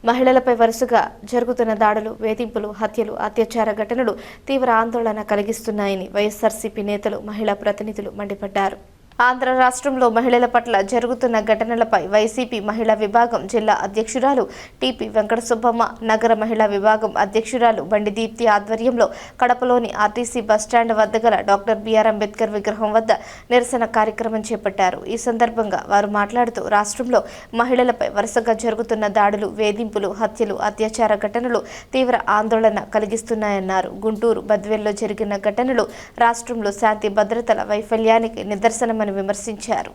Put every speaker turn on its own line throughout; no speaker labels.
మహిళలపై వరుసగా జరుగుతున్న దాడులు, వేధింపులు, హత్యలు, అత్యాచార ఘటనలు తీవ్ర ఆందోళన కలిగిస్తున్నాయని వైఎస్ఆర్సీపీ నేతలు, మహిళా ప్రతినిధులు మండిపడ్డారు. ఆంధ్ర రాష్ట్రంలో మహిళల పట్ల జరుగుతున్న ఘటనలపై వైసీపీ మహిళా విభాగం జిల్లా అధ్యక్షురాలు టీపీ వెంకట సుబ్బమ్మ, నగర మహిళా విభాగం అధ్యక్షురాలు బండి దీప్తి ఆధ్వర్యంలో కడపలోని ఆర్టీసీ బస్టాండ్ వద్ద గల డాక్టర్ బిఆర్ అంబేద్కర్ విగ్రహం వద్ద నిరసన కార్యక్రమం చేపట్టారు. ఈ సందర్భంగా వారు మాట్లాడుతూ రాష్ట్రంలో మహిళలపై వరుసగా జరుగుతున్న దాడులు, వేధింపులు, హత్యలు, అత్యాచార ఘటనలు తీవ్ర ఆందోళన కలిగిస్తున్నాయన్నారు. గుంటూరు, బద్వేల్లో జరిగిన ఘటనలు రాష్ట్రంలో శాంతి భద్రతల వైఫల్యానికి నిదర్శనమని విమర్శించారు.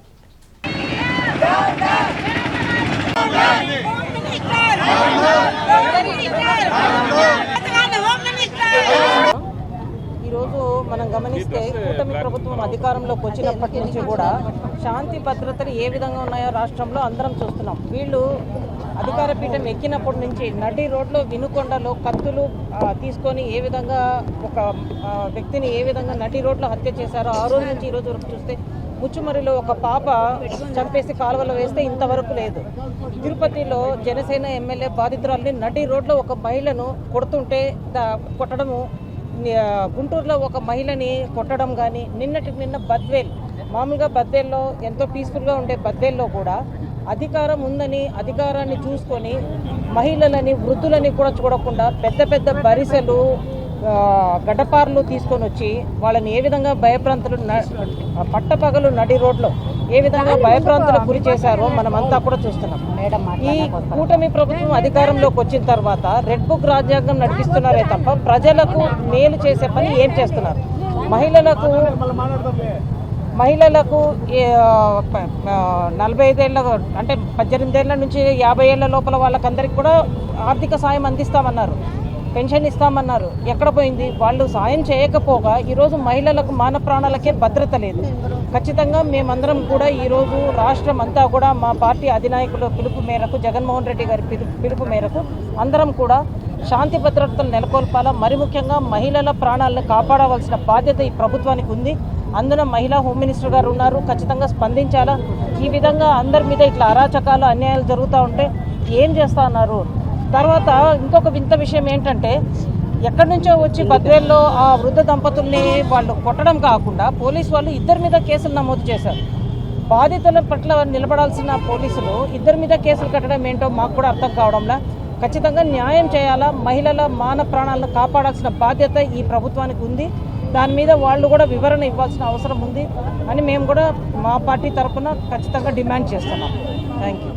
ఈరోజు మనం గమనిస్తే కూటమి ప్రభుత్వం అధికారంలోకి వచ్చినప్పటి నుంచి కూడా శాంతి భద్రతలు ఏ విధంగా ఉన్నాయో రాష్ట్రంలో అందరం చూస్తున్నాం. వీళ్ళు అధికార పీఠం ఎక్కినప్పటి నుంచి నడి రోడ్లో వినుకొండలో కత్తులు తీసుకొని ఏ విధంగా ఒక వ్యక్తిని ఏ విధంగా నడి రోడ్లో హత్య చేశారో ఆ రోజు నుంచి ఈ రోజు వరకు చూస్తే ముచ్చుమరిలో ఒక పాప చంపేసి కాలువలో వేస్తే ఇంతవరకు లేదు. తిరుపతిలో జనసేన ఎమ్మెల్యే బాధితురాలని నడి రోడ్లో ఒక మహిళను కొట్టడము, గుంటూరులో ఒక మహిళని కొట్టడం కానీ, నిన్న బద్వేల్, మామూలుగా బద్వేల్లో ఎంతో పీస్ఫుల్గా ఉండే బద్వేల్లో కూడా అధికారం ఉందని అధికారాన్ని చూసుకొని మహిళలని, వృద్ధులని కూడా చూడకుండా పెద్ద బరిసెలు, గడ్డపార్లు తీసుకొని వచ్చి వాళ్ళని ఏ విధంగా భయప్రాంతులు పట్టపగలు నడి రోడ్లో ఏ విధంగా భయప్రాంతులకు గురి చేశారో మనమంతా కూడా చూస్తున్నాం. ఈ కూటమి ప్రభుత్వం అధికారంలోకి వచ్చిన తర్వాత రెడ్ బుక్ రాజ్యాంగం నడిపిస్తున్నారే తప్ప ప్రజలకు మేలు చేసే పని ఏం చేస్తున్నారు? మహిళలకు 45 ఏళ్ళ అంటే 18 ఏళ్ళ నుంచి 50 ఏళ్ళ లోపల వాళ్ళకందరికీ కూడా ఆర్థిక సాయం అందిస్తామన్నారు, పెన్షన్ ఇస్తామన్నారు. ఎక్కడ పోయింది? వాళ్ళు సాయం చేయకపోగా ఈరోజు మహిళలకు మాన ప్రాణాలకే భద్రత లేదు. ఖచ్చితంగా మేమందరం కూడా ఈరోజు రాష్ట్రం అంతా కూడా మా పార్టీ అధినాయకుల పిలుపు మేరకు, జగన్మోహన్ రెడ్డి గారి పిలుపు మేరకు అందరం కూడా శాంతి భద్రతలు నెలకొల్పాలా, మరి ముఖ్యంగా మహిళల ప్రాణాలను కాపాడవలసిన బాధ్యత ఈ ప్రభుత్వానికి ఉంది. అందులో మహిళా హోమ్ మినిస్టర్ గారు ఉన్నారు, ఖచ్చితంగా స్పందించాలా. ఈ విధంగా అందరి మీద ఇట్లా అరాచకాలు, అన్యాయాలు జరుగుతూ ఉంటే ఏం చేస్తా ఉన్నారు? తర్వాత ఇంకొక వింత విషయం ఏంటంటే, ఎక్కడి నుంచో వచ్చి బద్వేల్లో ఆ వృద్ధ దంపతుల్ని వాళ్ళు కొట్టడం కాకుండా పోలీసు వాళ్ళు ఇద్దరి మీద కేసులు నమోదు చేశారు. బాధితుల పట్ల నిలబడాల్సిన పోలీసులు ఇద్దరి మీద కేసులు కట్టడం ఏంటో మాకు కూడా అర్థం కావడంలా. ఖచ్చితంగా న్యాయం చేయాలా, మహిళల మాన ప్రాణాలను కాపాడాల్సిన బాధ్యత ఈ ప్రభుత్వానికి ఉంది. దాని మీద వాళ్ళు కూడా వివరణ ఇవ్వాల్సిన అవసరం ఉంది అని మేము కూడా మా పార్టీ తరఫున ఖచ్చితంగా డిమాండ్ చేస్తున్నాం. Thank you.